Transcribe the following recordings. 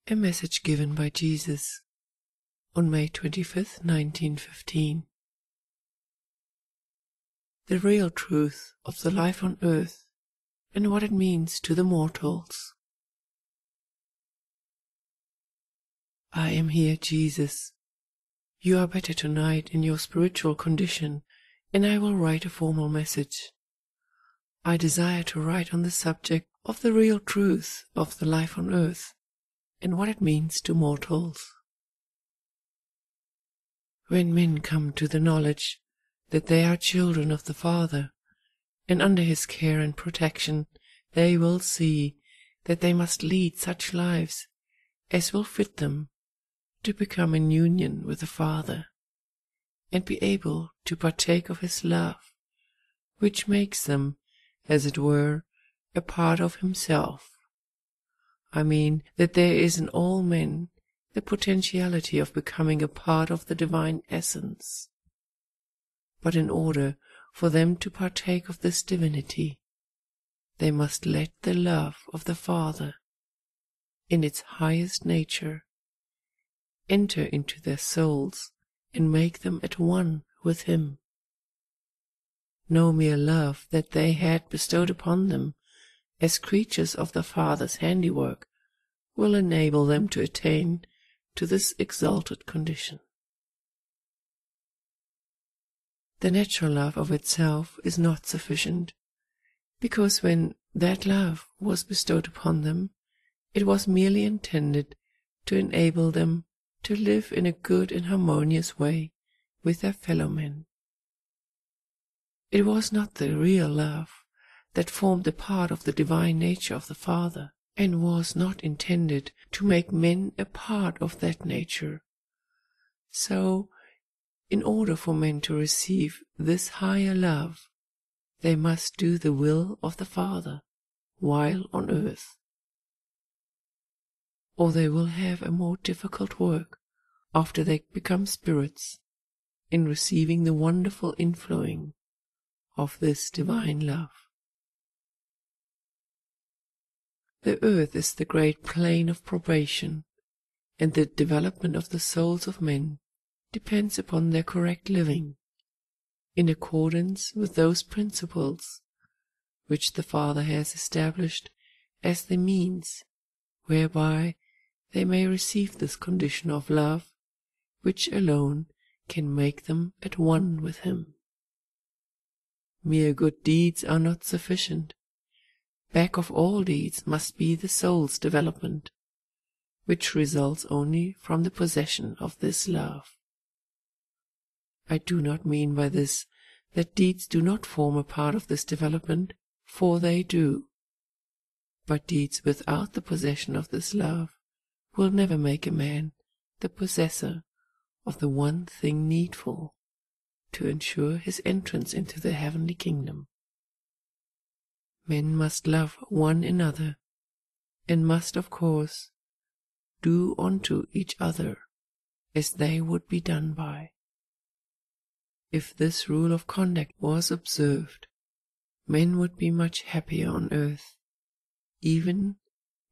A message given by Jesus on May 25th, 1915. The real truth of the life on earth and what it means to the mortals. I am here, Jesus. You are better tonight in your spiritual condition, and I will write a formal message. I desire to write on the subject of the real truth of the life on earth and what it means to mortals. When men come to the knowledge that they are children of the Father, and under His care and protection, they will see that they must lead such lives as will fit them to become in union with the Father, and be able to partake of His love, which makes them, as it were, a part of Himself. I mean that there is in all men the potentiality of becoming a part of the divine essence. But in order for them to partake of this divinity, they must let the love of the Father, in its highest nature, enter into their souls and make them at one with Him. No mere love that they had bestowed upon them as creatures of the Father's handiwork will enable them to attain to this exalted condition. The natural love of itself is not sufficient, because when that love was bestowed upon them, it was merely intended to enable them to live in a good and harmonious way with their fellow men. It was not the real love that formed a part of the divine nature of the Father, and was not intended to make men a part of that nature. So, in order for men to receive this higher love, they must do the will of the Father while on earth, or they will have a more difficult work after they become spirits in receiving the wonderful inflowing of this divine love. The earth is the great plain of probation, and the development of the souls of men depends upon their correct living, in accordance with those principles which the Father has established as the means whereby they may receive this condition of love, which alone can make them at one with Him. Mere good deeds are not sufficient. Back of all deeds must be the soul's development, which results only from the possession of this love. I do not mean by this that deeds do not form a part of this development, for they do. But deeds without the possession of this love will never make a man the possessor of the one thing needful to ensure his entrance into the heavenly kingdom. Men must love one another, and must, of course, do unto each other as they would be done by. If this rule of conduct was observed, men would be much happier on earth, even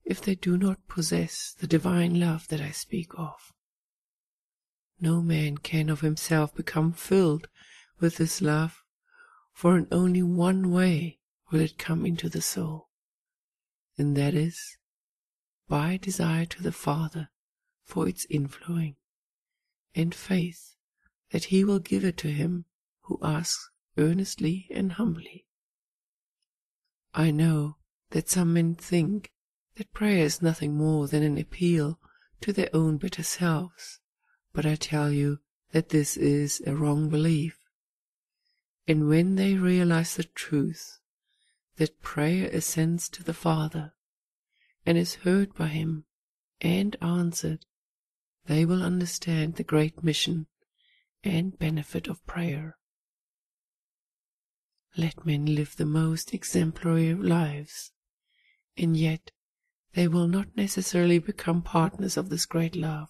if they do not possess the divine love that I speak of. No man can of himself become filled with this love, for in only one way will it come into the soul, and that is by desire to the Father for its inflowing, and faith that He will give it to him who asks earnestly and humbly. I know that some men think that prayer is nothing more than an appeal to their own better selves, but I tell you that this is a wrong belief. And when they realize the truth, that prayer ascends to the Father, and is heard by Him and answered, they will understand the great mission and benefit of prayer. Let men live the most exemplary lives, and yet they will not necessarily become partners of this great love,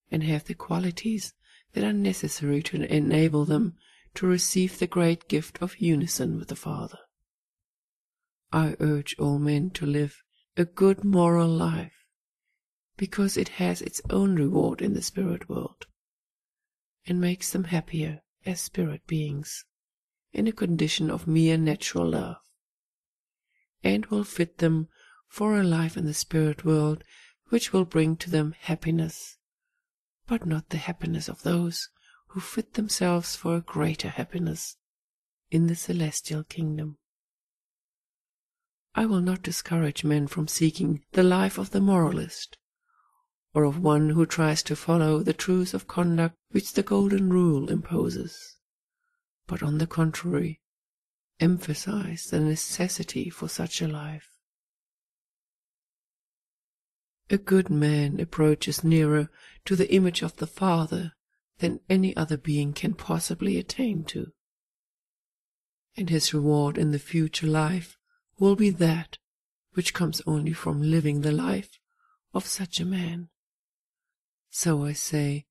and have the qualities that are necessary to enable them to receive the great gift of unison with the Father. I urge all men to live a good moral life, because it has its own reward in the spirit world, and makes them happier as spirit beings in a condition of mere natural love, and will fit them for a life in the spirit world which will bring to them happiness, but not the happiness of those who fit themselves for a greater happiness in the celestial kingdom. I will not discourage men from seeking the life of the moralist, or of one who tries to follow the truths of conduct which the golden rule imposes, but on the contrary, emphasize the necessity for such a life. A good man approaches nearer to the image of the Father than any other being can possibly attain to, and his reward in the future life will be that which comes only from living the life of such a man. So I say,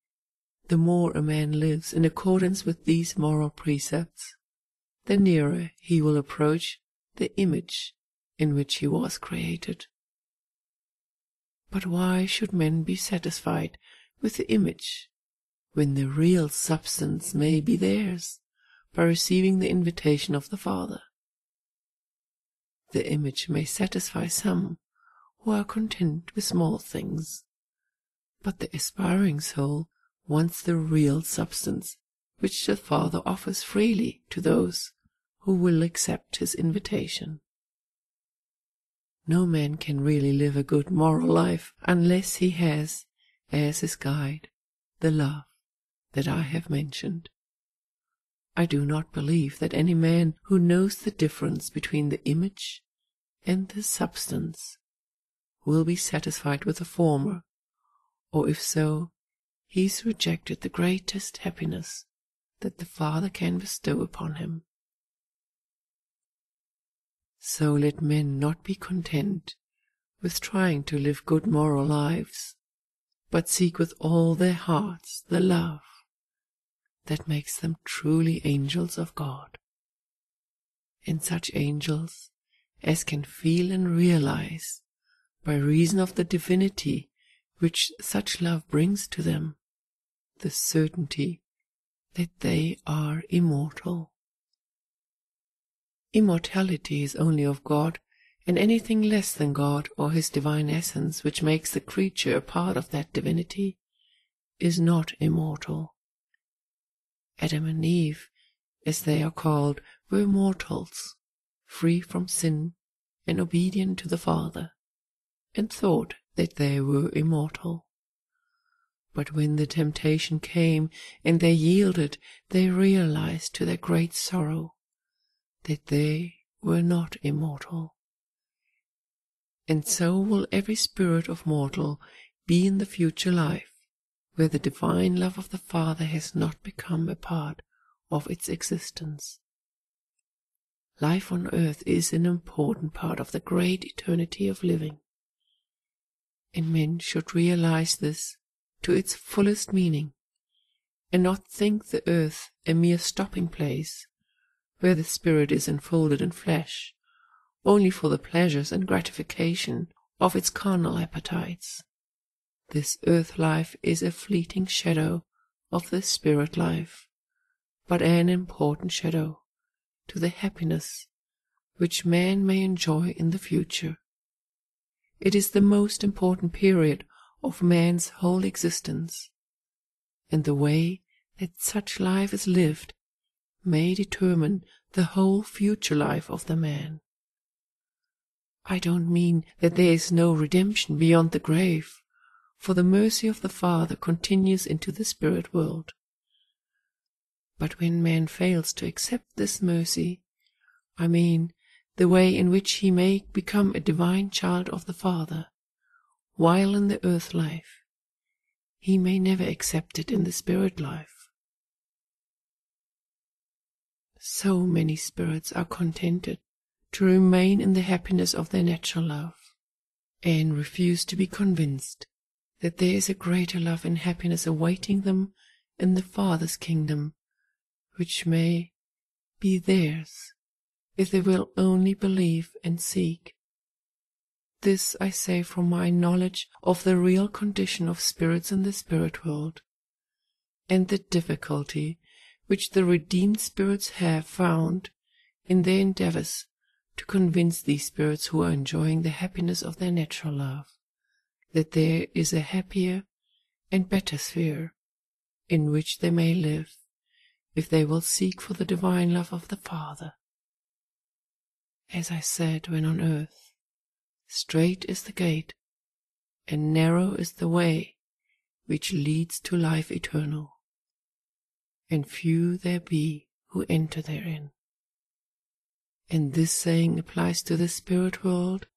the more a man lives in accordance with these moral precepts, the nearer he will approach the image in which he was created. But why should men be satisfied with the image, when the real substance may be theirs by receiving the invitation of the Father? The image may satisfy some who are content with small things, but the aspiring soul wants the real substance which the Father offers freely to those who will accept his invitation. No man can really live a good moral life unless he has, as his guide, the love that I have mentioned. I do not believe that any man who knows the difference between the image and the substance will be satisfied with the former, or if so, he has rejected the greatest happiness that the Father can bestow upon him. So let men not be content with trying to live good moral lives, but seek with all their hearts the love that makes them truly angels of God, and such angels as can feel and realize, by reason of the divinity which such love brings to them, the certainty that they are immortal. Immortality is only of God, and anything less than God or his divine essence, which makes the creature a part of that divinity, is not immortal. Adam and Eve, as they are called, were mortals, free from sin and obedient to the Father, and thought that they were immortal. But when the temptation came and they yielded, they realized to their great sorrow that they were not immortal. And so will every spirit of mortal be in the future life, where the divine love of the Father has not become a part of its existence. Life on earth is an important part of the great eternity of living, and men should realize this to its fullest meaning, and not think the earth a mere stopping place where the spirit is enfolded in flesh, only for the pleasures and gratification of its carnal appetites. This earth life is a fleeting shadow of the spirit life, but an important shadow to the happiness which man may enjoy in the future. It is the most important period of man's whole existence, and the way that such life is lived may determine the whole future life of the man. I don't mean that there is no redemption beyond the grave, for the mercy of the Father continues into the spirit world. But when man fails to accept this mercy, I mean the way in which he may become a divine child of the Father, while in the earth life, he may never accept it in the spirit life. So many spirits are contented to remain in the happiness of their natural love, and refuse to be convinced that there is a greater love and happiness awaiting them in the Father's kingdom, which may be theirs if they will only believe and seek. This I say from my knowledge of the real condition of spirits in the spirit world, and the difficulty which the redeemed spirits have found in their endeavors to convince these spirits who are enjoying the happiness of their natural love that there is a happier and better sphere in which they may live if they will seek for the divine love of the Father. As I said when on earth, strait is the gate, and narrow is the way which leads to life eternal, and few there be who enter therein. And this saying applies to the spirit world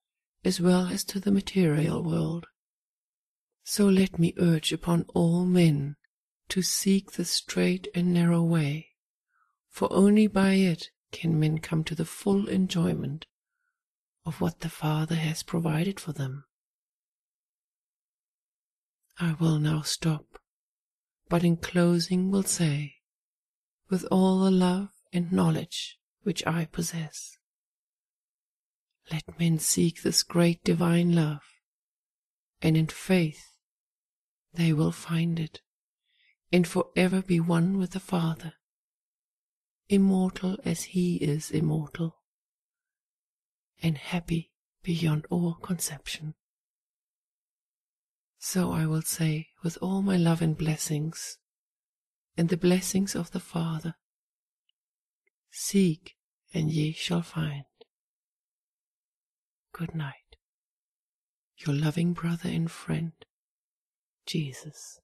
as well as to the material world. So let me urge upon all men to seek the straight and narrow way, for only by it can men come to the full enjoyment of what the Father has provided for them. I will now stop, but in closing will say, with all the love and knowledge which I possess, let men seek this great divine love, and in faith they will find it, and forever be one with the Father, immortal as He is immortal, and happy beyond all conception. So I will say with all my love and blessings, and the blessings of the Father, seek and ye shall find. Good night. Your loving brother and friend, Jesus.